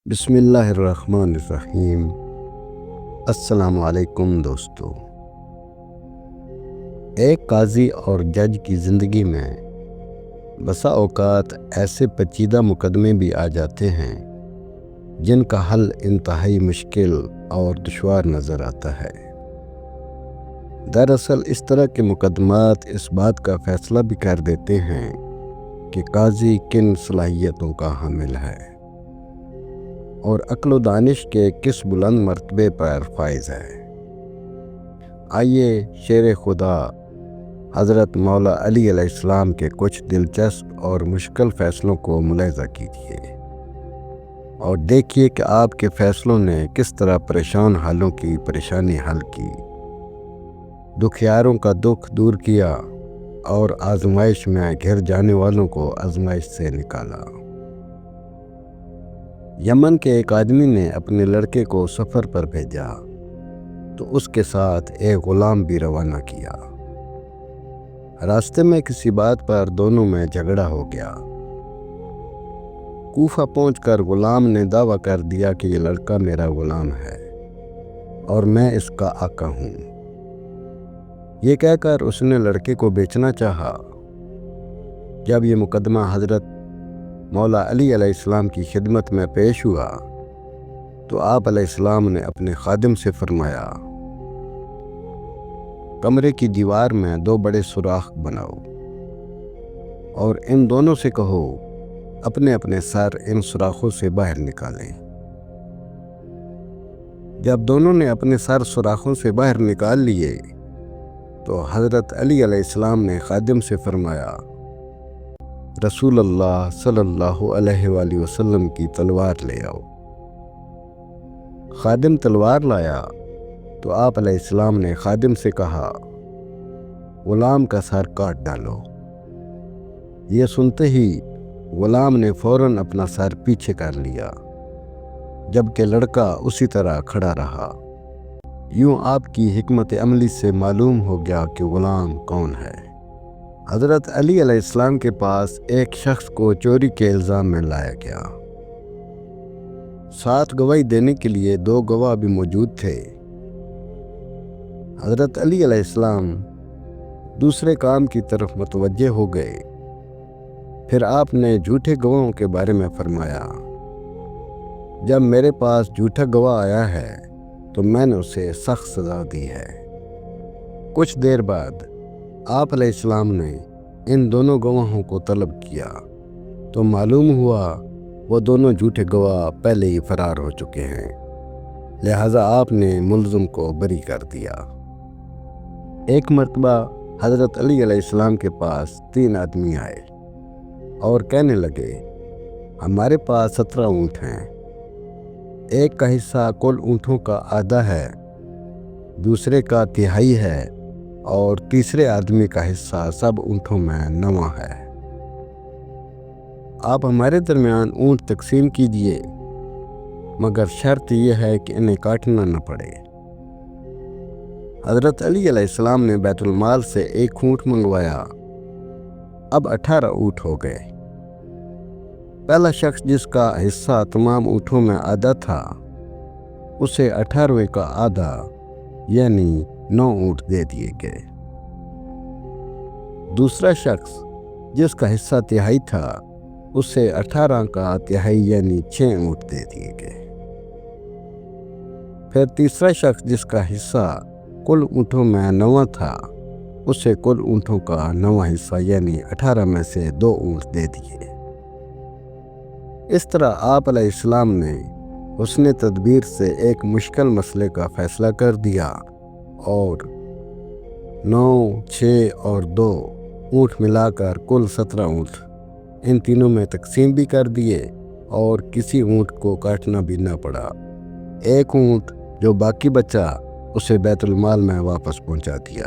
بسم اللہ الرحمن الرحیم۔ السلام علیکم دوستو۔ ایک قاضی اور جج کی زندگی میں بسا اوقات ایسے پیچیدہ مقدمے بھی آ جاتے ہیں جن کا حل انتہائی مشکل اور دشوار نظر آتا ہے۔ دراصل اس طرح کے مقدمات اس بات کا فیصلہ بھی کر دیتے ہیں کہ قاضی کن صلاحیتوں کا حامل ہے اور عقل و دانش کے کس بلند مرتبے پر فائز ہے۔ آئیے شیر خدا حضرت مولا علی علیہ السلام کے کچھ دلچسپ اور مشکل فیصلوں کو ملاحظہ کیجیے اور دیکھیے کہ آپ کے فیصلوں نے کس طرح پریشان حالوں کی پریشانی حل کی، دکھیاروں کا دکھ دور کیا اور آزمائش میں گھر جانے والوں کو آزمائش سے نکالا۔ یمن کے ایک آدمی نے اپنے لڑکے کو سفر پر بھیجا تو اس کے ساتھ ایک غلام بھی روانہ کیا۔ راستے میں کسی بات پر دونوں میں جھگڑا ہو گیا۔ کوفہ پہنچ کر غلام نے دعویٰ کر دیا کہ یہ لڑکا میرا غلام ہے اور میں اس کا آقا ہوں۔ یہ کہہ کر اس نے لڑکے کو بیچنا چاہا۔ جب یہ مقدمہ حضرت مولا علی علیہ السلام کی خدمت میں پیش ہوا تو آپ علیہ السلام نے اپنے خادم سے فرمایا، کمرے کی دیوار میں 2 بڑے سوراخ بناؤ اور ان دونوں سے کہو اپنے اپنے سر ان سوراخوں سے باہر نکالیں۔ جب دونوں نے اپنے سر سوراخوں سے باہر نکال لیے تو حضرت علی علیہ السلام نے خادم سے فرمایا، رسول اللہ صلی اللہ علیہ وآلہ وسلم کی تلوار لے آؤ۔ خادم تلوار لایا تو آپ علیہ السلام نے خادم سے کہا، غلام کا سر کاٹ ڈالو۔ یہ سنتے ہی غلام نے فوراً اپنا سر پیچھے کر لیا، جبکہ لڑکا اسی طرح کھڑا رہا۔ یوں آپ کی حکمت عملی سے معلوم ہو گیا کہ غلام کون ہے۔ حضرت علی علیہ السلام کے پاس ایک شخص کو چوری کے الزام میں لایا گیا۔ ساتھ گواہی دینے کے لیے 2 گواہ بھی موجود تھے۔ حضرت علی علیہ السلام دوسرے کام کی طرف متوجہ ہو گئے۔ پھر آپ نے جھوٹے گواہوں کے بارے میں فرمایا، جب میرے پاس جھوٹا گواہ آیا ہے تو میں نے اسے سخت سزا دی ہے۔ کچھ دیر بعد آپ علیہ السلام نے ان دونوں گواہوں کو طلب کیا تو معلوم ہوا وہ دونوں جھوٹے گواہ پہلے ہی فرار ہو چکے ہیں، لہٰذا آپ نے ملزم کو بری کر دیا۔ ایک مرتبہ حضرت علی علیہ السلام کے پاس 3 آدمی آئے اور کہنے لگے، ہمارے پاس 17 اونٹ ہیں، ایک کا حصہ کل اونٹوں کا آدھا ہے، دوسرے کا تہائی ہے اور تیسرے آدمی کا حصہ سب اونٹوں میں 9 ہے۔ آپ ہمارے درمیان اونٹ تقسیم کیجیے، مگر شرط یہ ہے کہ انہیں کاٹنا نہ پڑے۔ حضرت علی علیہ السلام نے بیت المال سے 1 اونٹ منگوایا۔ اب 18 اونٹ ہو گئے۔ پہلا شخص جس کا حصہ تمام اونٹوں میں آدھا تھا اسے 18ویں کا آدھا یعنی 9 اونٹ دے دیے گئے۔ دوسرا شخص جس کا حصہ تہائی تھا اسے 18 کا تہائی یعنی 6 اونٹ دے دیے گئے۔ پھر تیسرا شخص جس کا حصہ کل اونٹوں میں 9 تھا اسے کل اونٹوں کا 9واں حصہ یعنی 18 میں سے 2 اونٹ دے دیے۔ اس طرح آپ علیہ السلام نے حسن تدبیر سے ایک مشکل مسئلے کا فیصلہ کر دیا اور 9، 6 اور 2 اونٹ ملا کر کل 17 اونٹ ان تینوں میں تقسیم بھی کر دیے اور کسی اونٹ کو کاٹنا بھی نہ پڑا۔ 1 اونٹ جو باقی بچا اسے بیت المال میں واپس پہنچا دیا۔